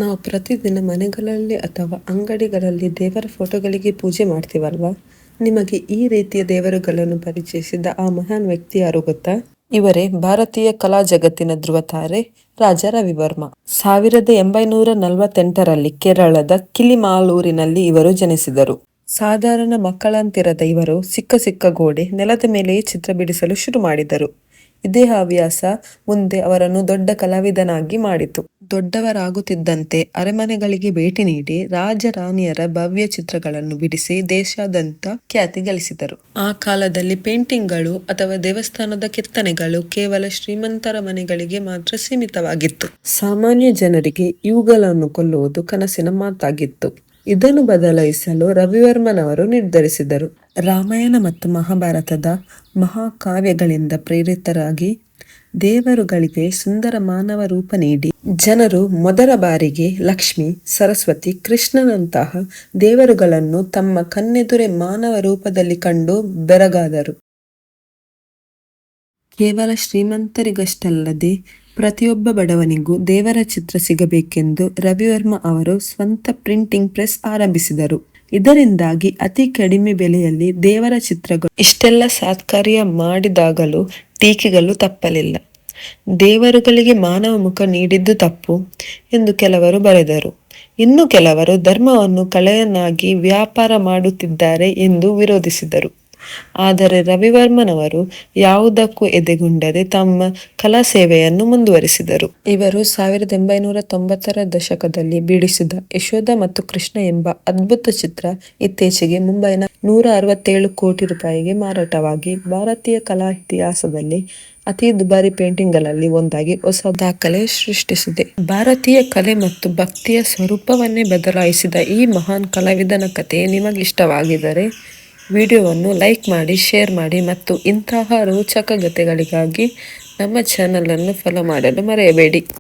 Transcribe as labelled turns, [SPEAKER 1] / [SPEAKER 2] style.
[SPEAKER 1] ನಾವು ಪ್ರತಿದಿನ ಮನೆಗಳಲ್ಲಿ ಅಥವಾ ಅಂಗಡಿಗಳಲ್ಲಿ ದೇವರ ಫೋಟೋಗಳಿಗೆ ಪೂಜೆ ಮಾಡ್ತೀವಲ್ವಾ? ನಿಮಗೆ ಈ ರೀತಿಯ ದೇವರುಗಳನ್ನು ಪರಿಚಯಿಸಿದ ಆ ಮಹಾನ್ ವ್ಯಕ್ತಿ ಯಾರು ಗೊತ್ತಾ? ಇವರೇ ಭಾರತೀಯ ಕಲಾ ಜಗತ್ತಿನ ಧ್ರುವತಾರೆ ರಾಜ ರವಿವರ್ಮ. 1848ರಲ್ಲಿ ಕೇರಳದ ಕಿಲಿಮಾಲೂರಿನಲ್ಲಿ ಇವರು ಜನಿಸಿದರು. ಸಾಧಾರಣ ಮಕ್ಕಳಂತಿರದ ಇವರು ಸಿಕ್ಕ ಸಿಕ್ಕ ಗೋಡೆ, ನೆಲದ ಮೇಲೆಯೇ ಚಿತ್ರ ಬಿಡಿಸಲು ಶುರು ಮಾಡಿದರು. ಇದೇ ಹವ್ಯಾಸ ಮುಂದೆ ಅವರನ್ನು ದೊಡ್ಡ ಕಲಾವಿದನಾಗಿ ಮಾಡಿತು. ದೊಡ್ಡವರಾಗುತ್ತಿದ್ದಂತೆ ಅರಮನೆಗಳಿಗೆ ಭೇಟಿ ನೀಡಿ ರಾಜ ರಾಣಿಯರ ಭವ್ಯ ಚಿತ್ರಗಳನ್ನು ಬಿಡಿಸಿ ದೇಶಾದ್ಯಂತ ಖ್ಯಾತಿ ಗಳಿಸಿದರು. ಆ ಕಾಲದಲ್ಲಿ ಪೇಂಟಿಂಗ್ಗಳು ಅಥವಾ ದೇವಸ್ಥಾನದ ಕೆತ್ತನೆಗಳು ಕೇವಲ ಶ್ರೀಮಂತರ ಮನೆಗಳಿಗೆ ಮಾತ್ರ ಸೀಮಿತವಾಗಿತ್ತು. ಸಾಮಾನ್ಯ ಜನರಿಗೆ ಇವುಗಳನ್ನು ಕೊಲ್ಲುವುದು ಕನಸಿನ ಮಾತಾಗಿತ್ತು. ಇದನ್ನು ಬದಲಾಯಿಸಲು ರವಿವರ್ಮನವರು ನಿರ್ಧರಿಸಿದರು. ರಾಮಾಯಣ ಮತ್ತು ಮಹಾಭಾರತದ ಮಹಾಕಾವ್ಯಗಳಿಂದ ಪ್ರೇರಿತರಾಗಿ ದೇವರುಗಳಿಗೆ ಸುಂದರ ಮಾನವ ರೂಪ ನೀಡಿ ಜನರು ಮೊದಲ ಬಾರಿಗೆ ಲಕ್ಷ್ಮಿ, ಸರಸ್ವತಿ, ಕೃಷ್ಣನಂತಹ ದೇವರುಗಳನ್ನು ತಮ್ಮ ಕಣ್ಣೆದುರೇ ಮಾನವ ರೂಪದಲ್ಲಿ ಕಂಡು ಬೆರಗಾದರು. ಕೇವಲ ಶ್ರೀಮಂತರಿಗಷ್ಟಲ್ಲದೆ ಪ್ರತಿಯೊಬ್ಬ ಬಡವನಿಗೂ ದೇವರ ಚಿತ್ರ ಸಿಗಬೇಕೆಂದು ರವಿವರ್ಮ ಅವರು ಸ್ವಂತ ಪ್ರಿಂಟಿಂಗ್ ಪ್ರೆಸ್ ಆರಂಭಿಸಿದರು. ಇದರಿಂದಾಗಿ ಅತಿ ಕಡಿಮೆ ಬೆಲೆಯಲ್ಲಿ ದೇವರ ಚಿತ್ರಗಳು ಇಷ್ಟೆಲ್ಲ ಸತ್ಕಾರ್ಯ ಮಾಡಿದಾಗಲೂ ಟೀಕೆಗಳು ತಪ್ಪಲಿಲ್ಲ. ದೇವರುಗಳಿಗೆ ಮಾನವ ಮುಖ ನೀಡಿದ್ದು ತಪ್ಪು ಎಂದು ಕೆಲವರು ಬರೆದರು. ಇನ್ನು ಕೆಲವರು ಧರ್ಮವನ್ನು ಕಲೆಯನ್ನಾಗಿ ವ್ಯಾಪಾರ ಮಾಡುತ್ತಿದ್ದಾರೆ ಎಂದು ವಿರೋಧಿಸಿದರು. ಆದರೆ ರವಿವರ್ಮನವರು ಯಾವುದಕ್ಕೂ ಎದೆಗುಂದದೆ ತಮ್ಮ ಕಲಾ ಸೇವೆಯನ್ನು ಮುಂದುವರಿಸಿದರು. ಇವರು 1890ರ ದಶಕದಲ್ಲಿ ಬಿಡಿಸಿದ ಯಶೋಧ ಮತ್ತು ಕೃಷ್ಣ ಎಂಬ ಅದ್ಭುತ ಚಿತ್ರ ಇತ್ತೀಚೆಗೆ ಮುಂಬೈನ 167 ಕೋಟಿ ರೂಪಾಯಿಗೆ ಮಾರಾಟವಾಗಿ ಭಾರತೀಯ ಕಲಾ ಇತಿಹಾಸದಲ್ಲಿ ಅತಿ ದುಬಾರಿ ಪೇಂಟಿಂಗ್ಗಳಲ್ಲಿ ಒಂದಾಗಿ ಹೊಸ ದಾಖಲೆ ಸೃಷ್ಟಿಸಿದೆ. ಭಾರತೀಯ ಕಲೆ ಮತ್ತು ಭಕ್ತಿಯ ಸ್ವರೂಪವನ್ನೇ ಬದಲಾಯಿಸಿದ ಈ ಮಹಾನ್ ಕಲಾವಿದನ ಕಥೆ ನಿಮಗಿಷ್ಟವಾಗಿದ್ದರೆ ವಿಡಿಯೋವನ್ನು ಲೈಕ್ ಮಾಡಿ, ಶೇರ್ ಮಾಡಿ ಮತ್ತು ಇಂತಹ ರೋಚಕ ಕಥೆಗಳಿಗಾಗಿ ನಮ್ಮ ಚಾನಲನ್ನು ಫಾಲೋ ಮಾಡಲು ಮರೆಯಬೇಡಿ.